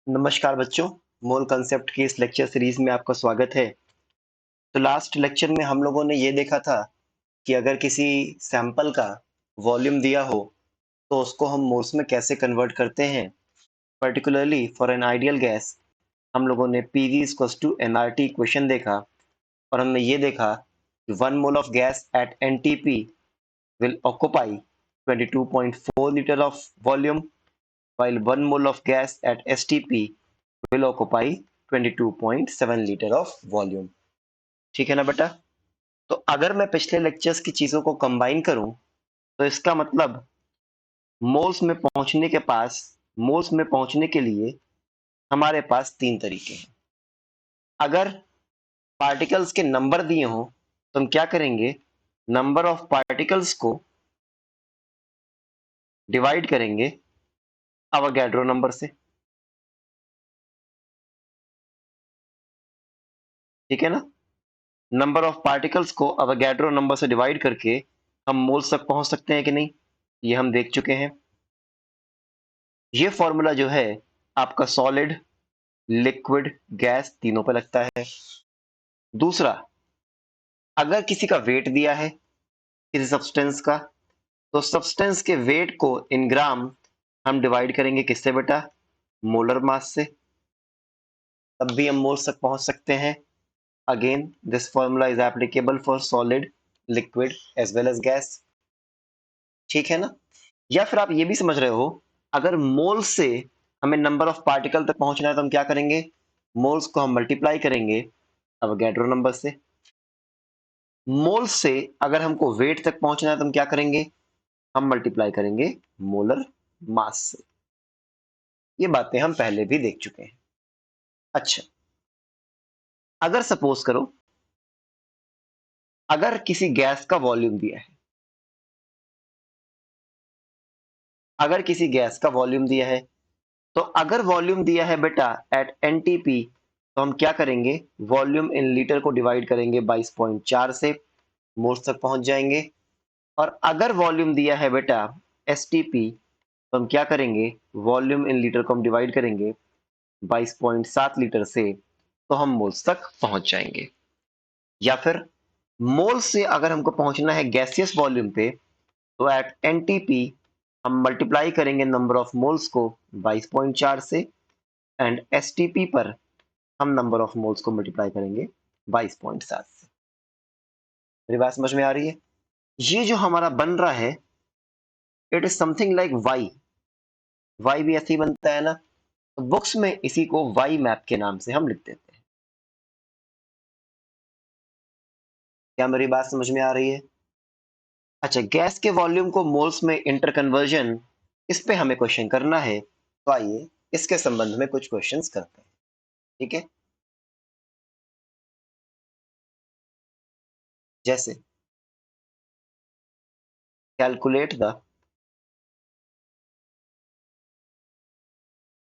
नमस्कार बच्चों, मोल कंसेप्ट की इस लेक्चर सीरीज में आपका स्वागत है। तो लास्ट लेक्चर में हम लोगों ने ये देखा था कि अगर किसी सैंपल का वॉल्यूम दिया हो तो उसको हम मोल्स में कैसे कन्वर्ट करते हैं। Particularly for an ideal gas हम लोगों ने PV equals to NRT equation देखा और हमने ये देखा कि 1 mole of gas at NTP will occupy 22.4 litre of volume while 1 mole of gas at STP will occupy 22.7 litre of volume. ठीक है ना बेटा? तो अगर मैं पिछले लेक्चर्स की चीजों को कंबाइन करूं तो इसका मतलब मोल्स में पहुंचने के लिए हमारे पास तीन तरीके हैं। अगर पार्टिकल्स के नंबर दिए हों तो हम क्या करेंगे, नंबर ऑफ पार्टिकल्स को डिवाइड करेंगे अवोगाड्रो नंबर से। ठीक है ना? नंबर ऑफ पार्टिकल्स को अवोगाड्रो नंबर से डिवाइड करके हम मोल्स तक पहुंच सकते हैं कि नहीं, ये हम देख चुके हैं। ये फॉर्मूला जो है आपका सॉलिड, लिक्विड, गैस तीनों पे लगता है। दूसरा, अगर किसी का वेट दिया है किसी सब्सटेंस का, तो सब्सटेंस के वेट को इन ग्राम हम डिवाइड करेंगे किससे बेटा, मोलर मास से, तब भी हम मोल्स तक पहुंच सकते हैं। Again this formula is applicable for solid, liquid as well as gas. ठीक है ना? या फिर आप ये भी समझ रहे हो, अगर मोल से हमें नंबर ऑफ पार्टिकल तक पहुंचना है तो हम क्या करेंगे, मोल्स को हम मल्टीप्लाई करेंगे अवोगाड्रो नंबर से। मोल से अगर हमको वेट तक पहुंचना है तो हम क्या करेंगे, हम मल्टीप्लाई करेंगे मोलर मास से। ये बातें हम पहले भी देख चुके हैं। अच्छा, अगर सपोज करो अगर किसी गैस का वॉल्यूम दिया है, अगर किसी गैस का वॉल्यूम दिया है, तो अगर वॉल्यूम दिया है बेटा एट एनटीपी, तो हम क्या करेंगे, वॉल्यूम इन लीटर को डिवाइड करेंगे 22.4 से, मोल्स तक पहुंच जाएंगे। और अगर वॉल्यूम दिया है बेटा एसटीपी, तो हम क्या करेंगे, वॉल्यूम इन लीटर को हम डिवाइड करेंगे 22.7 लीटर से, तो हम मोल्स तक पहुंच जाएंगे। या फिर मोल से अगर हमको पहुंचना है गैसियस वॉल्यूम पे, तो एट एनटीपी हम मल्टीप्लाई करेंगे नंबर ऑफ मोल्स को 22.4 से, एंड एसटीपी पर हम नंबर ऑफ मोल्स को मल्टीप्लाई करेंगे 22.7 से। मेरी बात समझ में आ रही है? ये जो हमारा बन रहा है, it is something like Y. Y भी ऐसे ही बनता है ना, तो बुक्स में इसी को वाई मैप के नाम से हम लिख देते हैं। क्या मेरी बात समझ में आ रही है? अच्छा, गैस के वॉल्यूम को मोल्स में इंटर कन्वर्जन, इस पे हमें क्वेश्चन करना है, तो आइए इसके संबंध में कुछ क्वेश्चंस करते हैं। ठीक है, जैसे calculate the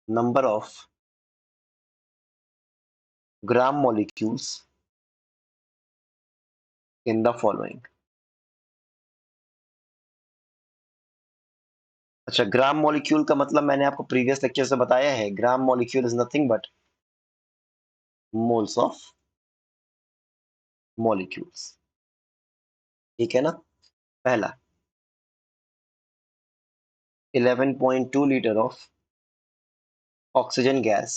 number of gram molecules in the following. अच्छा, ग्राम मॉलिक्यूल का मतलब मैंने आपको प्रीवियस लेक्चर से बताया है, gram molecule is nothing but moles of molecules. ठीक है ना? पहला 11.2 litre of oxygen gas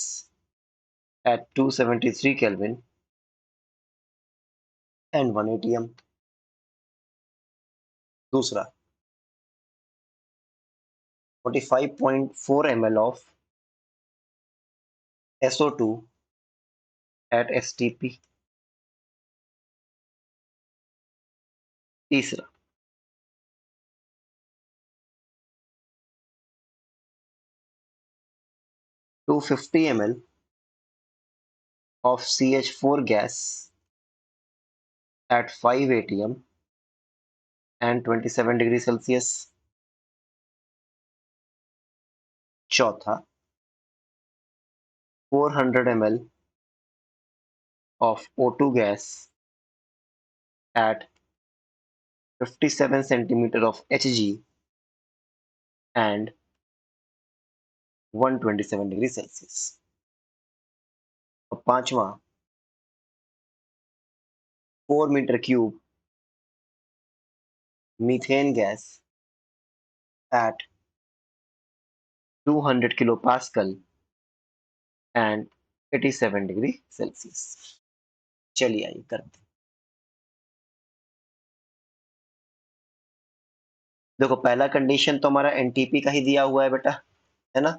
at 273 kelvin and 1 atm। दूसरा 45.4 ml of SO2 at STP। तीसरा 250 ml of CH4 gas at 5 atm and 27 degree Celsius. चौथा 400 ml of O2 gas at 57 centimeter of Hg and 127 degree Celsius. पांचवा 4 metre cube methane gas at 200 kilopascal and 87 degree Celsius. चलिए आइए करते हैं। देखो पहला condition तो हमारा एनटीपी का ही दिया हुआ है बेटा, है ना।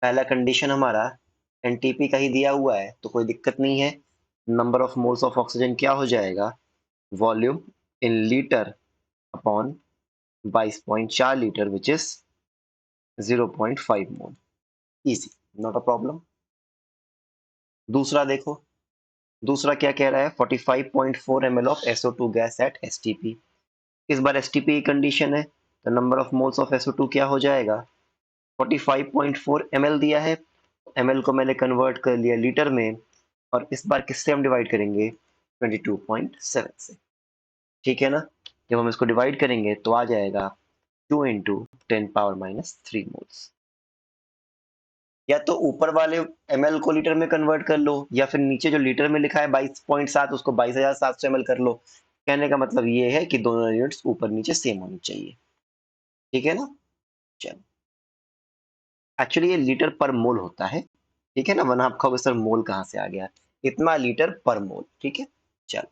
पहला कंडीशन हमारा एनटीपी का ही दिया हुआ है तो कोई दिक्कत नहीं है। Number of moles of oxygen क्या हो जाएगा, volume in litre upon 22.4 litre which is 0.5 mole. Easy, not a problem. दूसरा देखो, दूसरा क्या कह रहा है, 45.4 ml of SO2 gas at STP। इस बार STP की कंडीशन है तो number of moles of SO2 क्या हो जाएगा, 45.4 ml दिया है, ml को मैंने कन्वर्ट कर लिया लीटर में और इस बार किससे हम डिवाइड करेंगे, 22.7 से। ठीक है ना। जब हम इसको डिवाइड करेंगे तो आ जाएगा 2 इंटू 10⁻³ मोल्स। या तो ऊपर वाले ml को लीटर में कन्वर्ट कर लो या फिर नीचे जो लीटर में लिखा है 22.7 उसको 22,700 ml कर लो। कहने का मतलब ये है कि दोनों यूनिट्स ऊपर नीचे सेम होनी चाहिए। ठीक है ना। चलो, एक्चुअली ये लीटर पर मोल होता है। ठीक है ना, वरना आप कहोगे सर मोल कहाँ से आ गया, इतना लीटर पर मोल। ठीक है। चलो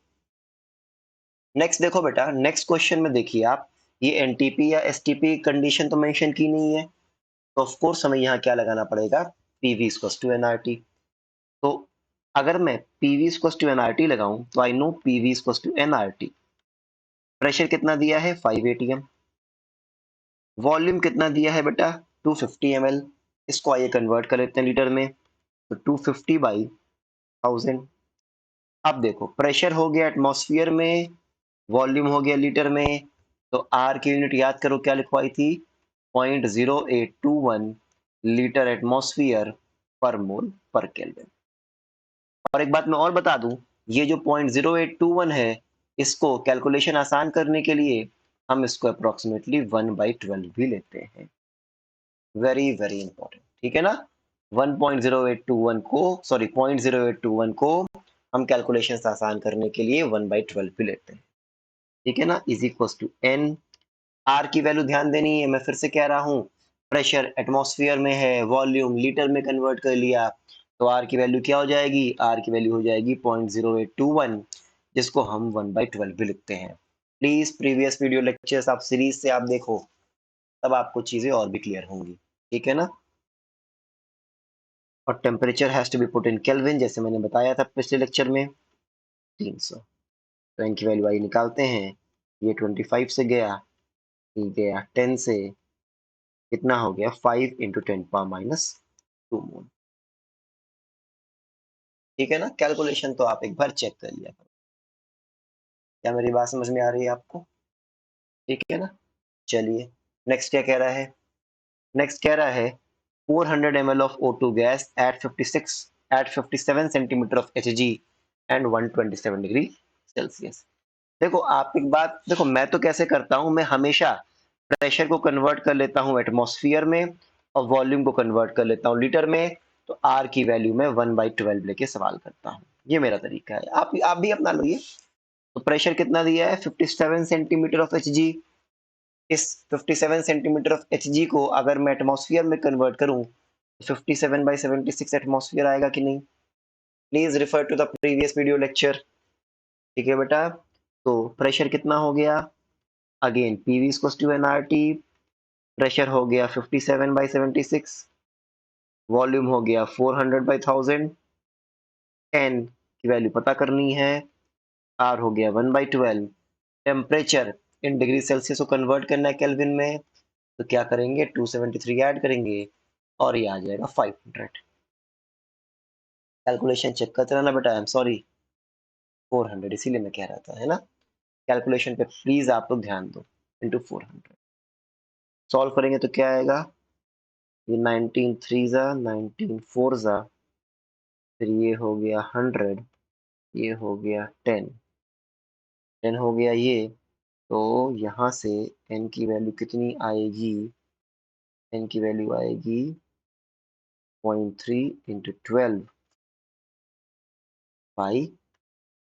नेक्स्ट देखो बेटा, नेक्स्ट क्वेश्चन में देखिए आप, ये एनटीपी या एसटीपी कंडीशन तो मेंशन की नहीं है तो ऑफ कोर्स हमें यहाँ क्या लगाना पड़ेगा, पीवी इक्वल्स टू एनआरटी। तो अगर मैं पीवी इक्वल्स टू एनआरटी लगाऊं तो I know PV equals to NRT. Pressure कितना दिया है 5 atm, वॉल्यूम कितना दिया है बेटा 250 ml। इसको आइए कन्वर्ट कर लेते हैं लीटर में, तो 250/1000। अब देखो प्रेशर हो गया एटमॉस्फेयर में, वॉल्यूम हो गया लीटर में, तो आर की यूनिट याद करो क्या लिखवाई थी, 0.0821 लीटर एटमॉस्फेयर पर मोल पर केल्विन। और एक बात मैं और बता दूं, ये जो 0.0821 है, इसको कैलकुलेशन आसान करने के लिए हम इसको अप्रोक्सीमेटली 1/12 भी लेते हैं। Very very important. ठीक है ना। 1.0821 को, सॉरी 0.0821 को हम कैलकुलेशन आसान करने के लिए 1/12 भी लेते हैं। ठीक है ना। Is equal to N. R की वैल्यू ध्यान देनी है, मैं फिर से कह रहा हूँ, प्रेशर एटमॉस्फेयर में है, वॉल्यूम लीटर में कन्वर्ट कर लिया, तो आर की वैल्यू क्या हो जाएगी, आर की वैल्यू हो जाएगी 0.0821, जिसको हम 1/12 भी लिखते हैं। प्लीज प्रीवियस वीडियो लेक्चर्स आप सीरीज से आप देखो, तब आपको चीजें और भी क्लियर होंगी। ठीक है ना। और temperature has to be put in kelvin, जैसे मैंने बताया था पिछले लेक्चर में, 300। तो इनकी वैल्यू आई निकालते हैं, ये 25 से गया, ये गया 10 से, कितना हो गया 5 इंटू 10⁻²⁻²। मोल। ठीक है ना। कैलकुलेशन तो आप एक बार चेक कर लिया करो। क्या मेरी बात समझ में आ रही है आपको। ठीक है ना। चलिए नेक्स्ट क्या कह रहा है, नेक्स्ट कह रहा है 400 ml of O2 gas at 57 centimeter of Hg and 127 degree Celsius. देखो आप एक बात देखो, मैं तो कैसे करता हूं, मैं हमेशा प्रेशर को कन्वर्ट कर लेता हूं एटमॉस्फेयर में और वॉल्यूम को कन्वर्ट कर लेता हूं लीटर में, तो आर की वैल्यू में 1/12 लेके सवाल करता हूं। ये मेरा तरीका है, आप भी अपना लो ये। तो प्रेशर कितना दिया है 57 सेंटीमीटर ऑफ एच जी। इस 57 सेंटीमीटर ऑफ एच जी को अगर मैं एटमॉस्फेयर में कन्वर्ट करूं तो 57/76 एटमॉस्फेयर आएगा कि नहीं। Please refer to the previous video lecture. ठीक है बेटा। तो प्रेशर कितना हो गया, again PV equals to NRT, pressure हो गया 57/76, वॉल्यूम हो गया 400/1000, एन की वैल्यू पता करनी है, आर हो गया 1/12, टेम्परेचर इन डिग्री सेल्सियस को कन्वर्ट करना है केल्विन में, तो क्या करेंगे 273 ऐड करेंगे और ये आ जाएगा 500। कैलकुलेशन चेक करते रहना बेटा, आई एम सॉरी 400 इसीलिए मैं कह रहा था, है ना। कैलकुलेशन पे प्लीज आप लोग ध्यान दो, इंटू 400 सॉल्व करेंगे तो क्या आएगा, ये 19 3 जा 19 4 जा, फिर ये हो गया 100, ये हो गया 10, 10 हो गया ये, तो यहाँ से n की वैल्यू कितनी आएगी, n की वैल्यू आएगी 0.3 इंटू 12, बाई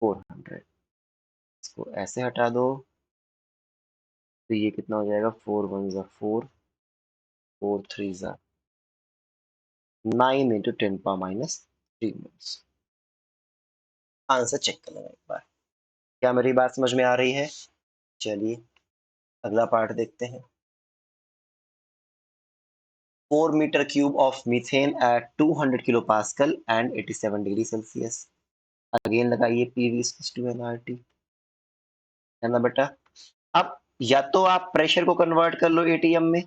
400। इसको ऐसे हटा दो तो ये कितना हो जाएगा, 4 1 ज़ा 4, 4 3 ज़ा 9 into 10 power minus 3 moles. Answer check कर लेना एक बार। क्या मेरी बात समझ में आ रही है? चलिए अगला पार्ट देखते हैं। 4 metre cube of methane at 200 kilo pascal and 87 degree Celsius. Again लगाइए पीवी टू एनआरटी, है ना बेटा। अब या तो आप प्रेशर को कन्वर्ट कर लो एटीएम में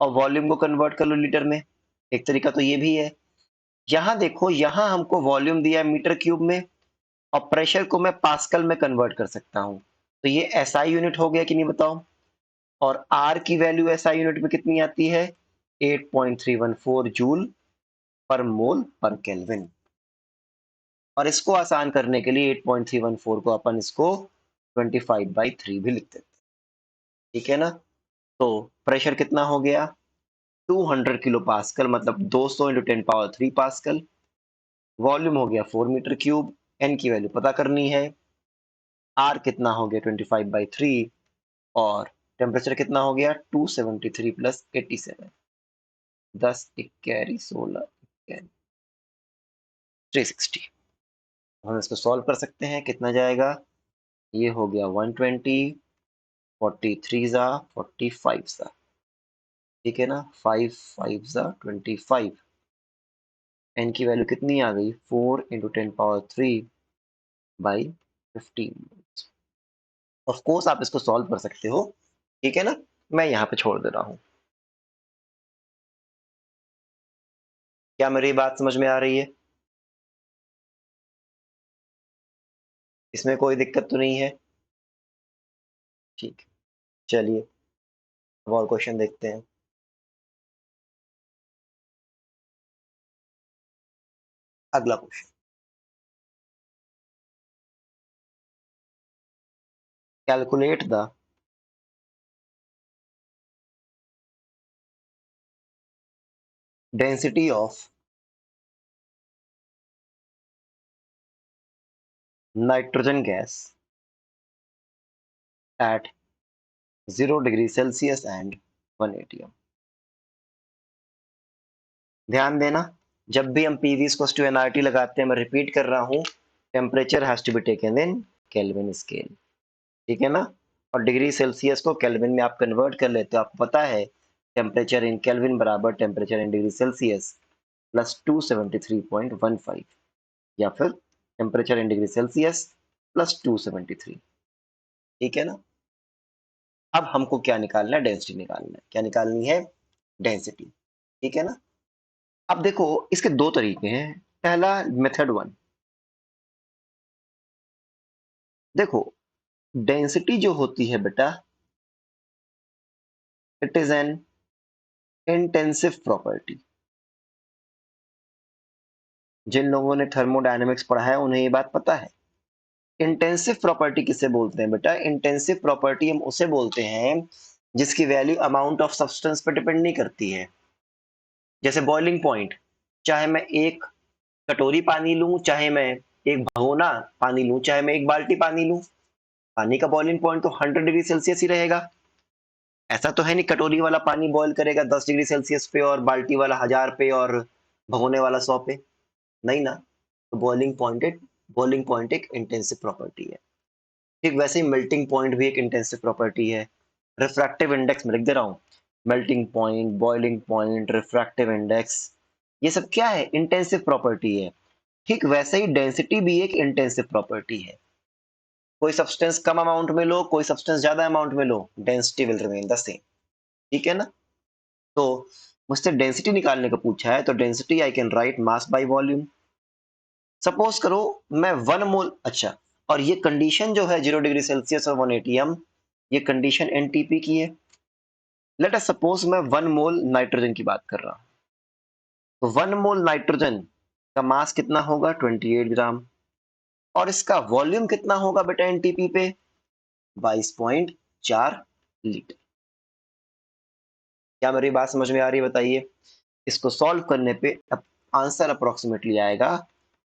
और वॉल्यूम को कन्वर्ट कर लो लीटर में, एक तरीका तो ये भी है। यहां देखो, यहां हमको वॉल्यूम दिया है मीटर क्यूब में और प्रेशर को मैं पास्कल में कन्वर्ट कर सकता हूं, तो ये एसआई यूनिट हो गया कि नहीं बताओ। और आर की वैल्यू एसआई यूनिट में कितनी आती है, 8.314 जूल पर मोल पर केल्विन। और इसको आसान करने के लिए 8.314 को अपन इसको 25/3 भी लिख देते हैं, ठीक है ना। तो प्रेशर कितना हो गया, 200 किलो पास्कल, मतलब 200 इंटू 10 पावर 3 पास्कल। वॉल्यूम हो गया 4 मीटर क्यूब, एन की वैल्यू पता करनी है, आर कितना हो गया 25/3, और टेम्परेचर कितना हो गया 273 प्लस 87, 10 इक्यारी 16 इक्यारी 360। हम इसको सॉल्व कर सकते हैं, कितना जाएगा, ये हो गया 120, 43 ज़ा 45 ज़ा, ठीक है ना, 5 5 ज़ा 25। एन की वैल्यू कितनी आ गई, 4 into 10 power 3 by 15। Of course आप इसको सॉल्व कर सकते हो, ठीक है ना, मैं यहाँ पे छोड़ दे रहा हूँ। क्या मेरी बात समझ में आ रही है? इसमें कोई दिक्कत तो नहीं है? ठीक, चलिए अब और क्वेश्चन देखते हैं। अगला question, calculate the density of nitrogen gas at 0 degree Celsius and 1 atm। ध्यान देना, जब भी हम पीवी टू एनआरटी लगाते हैं, मैं रिपीट कर रहा हूँ, temperature has to be taken in kelvin scale, ठीक है ना। और डिग्री सेल्सियस को केल्विन में आप कन्वर्ट कर लेते हो, आपको पता है टेम्परेचर इन केल्विन बराबर temperature in degree Celsius plus 273.15, या फिर temperature in degree Celsius plus 273, ठीक है ना। अब हमको क्या निकालना है, डेंसिटी निकालना है। क्या निकालनी है, डेंसिटी, ठीक है ना। अब देखो इसके दो तरीके हैं। पहला मेथड वन, देखो डेंसिटी जो होती है बेटा, it is an intensive property. जिन लोगों ने थर्मोडायनेमिक्स पढ़ा है उन्हें ये बात पता है। इंटेंसिव प्रॉपर्टी किसे बोलते हैं बेटा, इंटेंसिव प्रॉपर्टी हम उसे बोलते हैं जिसकी वैल्यू अमाउंट ऑफ सब्सटेंस पर डिपेंड नहीं करती है। जैसे बॉइलिंग पॉइंट, चाहे मैं एक कटोरी पानी लूं, चाहे मैं एक भगोना पानी लूं, चाहे मैं एक बाल्टी पानी लूं, पानी का बॉइलिंग पॉइंट तो 100 डिग्री सेल्सियस ही रहेगा। ऐसा तो है नहीं कटोरी वाला पानी बॉईल करेगा 10 डिग्री सेल्सियस पे और बाल्टी वाला 1000 पे और भगोने वाला 100 पे, नहीं ना। तो बॉइलिंग पॉइंट एक इंटेंसिव प्रॉपर्टी है। ठीक वैसे ही मेल्टिंग पॉइंट भी एक इंटेंसिव प्रॉपर्टी है। रिफ्रैक्टिव इंडेक्स में लिख दे रहा हूँ, melting point, boiling point, refractive index, ये सब क्या है, इंटेंसिव प्रॉपर्टी है। ठीक वैसे ही डेंसिटी भी एक इंटेंसिव प्रॉपर्टी है। कोई सब्सटेंस कम अमाउंट में लो, कोई सब्सटेंस ज्यादा अमाउंट में लो, density will remain the same, ठीक है ना। तो मुझसे डेंसिटी निकालने को पूछा है, तो density I can right mass by volume. Suppose करो मैं 1 मोल, अच्छा, और ये कंडीशन जो है 0 डिग्री सेल्सियस और 1 atm, ये कंडीशन एनटीपी की है। लेट अस सपोज मैं 1 मोल नाइट्रोजन की बात कर रहा हूं, तो 1 मोल नाइट्रोजन का मास कितना होगा 28 ग्राम, और इसका वॉल्यूम कितना होगा बेटा एनटीपी पे 22.4 लीटर। क्या मेरी बात समझ में आ रही है बताइए। इसको सॉल्व करने पे अब आंसर अप्रोक्सीमेटली आएगा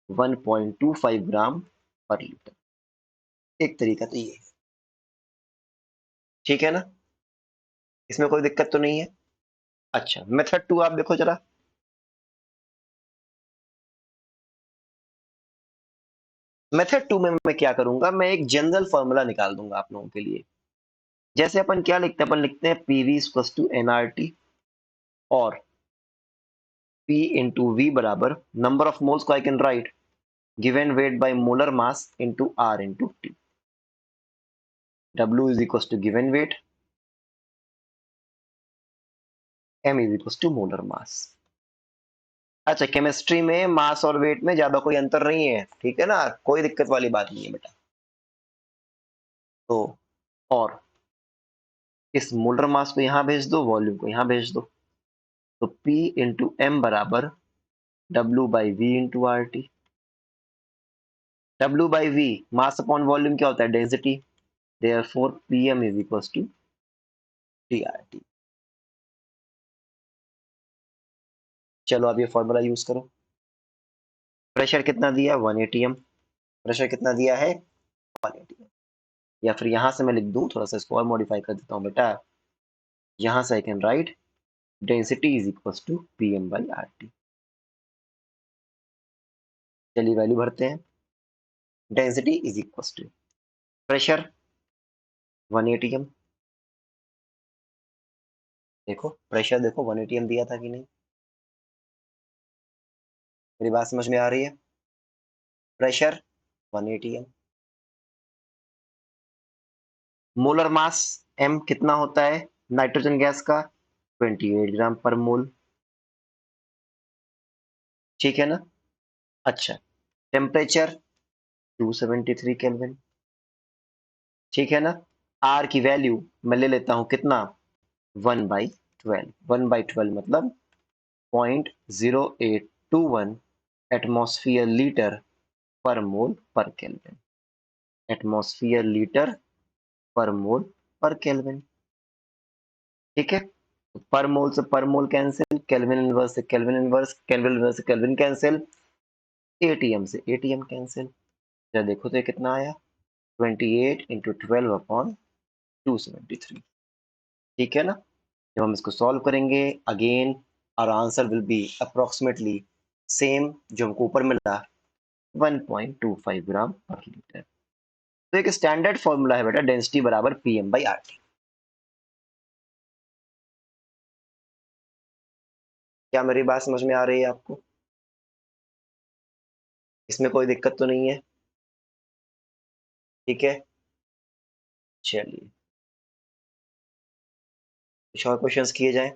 1.25 ग्राम पर लीटर। एक तरीका तो ये है, ठीक है ना, इसमें कोई दिक्कत तो नहीं है। अच्छा, मेथड 2 आप देखो जरा। मेथड 2 में मैं क्या करूंगा, मैं एक जनरल फॉर्मूला निकाल दूंगा आप लोगों के लिए। जैसे अपन क्या लिखते हैं, अपन लिखते हैं पीवी इक्वल्स टू एनआरटी, और P इंटू वी बराबर नंबर ऑफ मोल्स को I can write given weight by molar mass into R into T. W is equals to given weight, M is equals to molar mass. अच्छा, chemistry में मास और wait में ज्यादा कोई अंतर नहीं है, ठीक है ना, कोई दिक्कत वाली बात नहीं है बेटा। तो और इस मोलर मास को यहां भेज दो, वॉल्यूम को यहां भेज दो, तो P इंटू एम बराबर W by V into R T. W by V mass upon volume क्या होता है, density, therefore PM is equals to TRT। चलो अब ये फॉर्मूला यूज करो। प्रेशर कितना दिया, 1 atm। प्रेशर कितना दिया है, 1 atm। या फिर यहां से मैं लिख दूं, थोड़ा सा इसको और मॉडिफाई कर देता हूं बेटा। यहां से I can write density is equals to PM by RT। चलिए वैल्यू भरते हैं। Density is equals to pressure 1 atm। देखो प्रेशर, देखो 1 atm दिया था कि नहीं, मेरी बात समझ में आ रही है। Pressure 1 atm। Molar mass M कितना होता है नाइट्रोजन गैस का, 28 ग्राम पर मोल, ठीक है ना। अच्छा, टेम्परेचर 273 केल्विन, ठीक है ना। R की वैल्यू मैं ले लेता हूं कितना, 1/12। 1/12 मतलब 0.0821 एटमॉस्फियर लीटर पर मोल पर केल्विन। एटमॉस्फियर लीटर पर मोल पर केल्विन, ठीक है। पर मोल से पर मोल कैंसिल, केल्विन इनवर्स से केल्विन इनवर्स, केल्विन इनवर्स से केल्विन कैंसिल, एटीएम से एटीएम कैंसिल। जरा देखो तो ये कितना आया, 28 इंटू 12 अपॉन 273, ठीक है ना। जब हम इसको सॉल्व करेंगे अगेन, और answer will be approximately same जो हमको ऊपर मिला, 1.25 ग्राम पर लीटर। तो एक स्टैंडर्ड फॉर्मूला है बेटा, डेंसिटी बराबर PM बाई RT। क्या मेरी बात समझ में आ रही है आपको, इसमें कोई दिक्कत तो नहीं है, ठीक है। चलिए कुछ और क्वेश्चंस किए जाएं।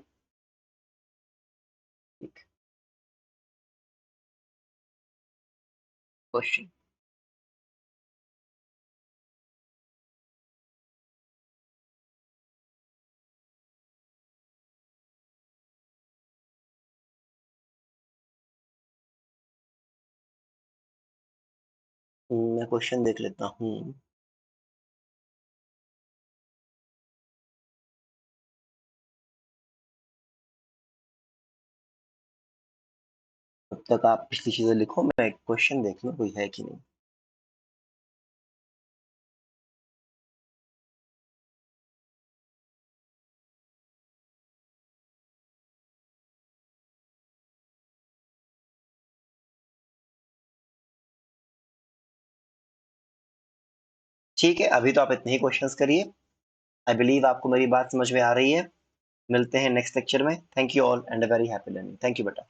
क्वेश्चन, मैं क्वेश्चन देख लेता हूँ। तब तक आप पिछली चीजें लिखो, मैं क्वेश्चन देख लूं कोई है कि नहीं। ठीक है, अभी तो आप इतने ही क्वेश्चंस करिए। आई बिलीव आपको मेरी बात समझ में आ रही है। मिलते हैं नेक्स्ट लेक्चर में। Thank you all and a very happy learning. Thank you बेटा।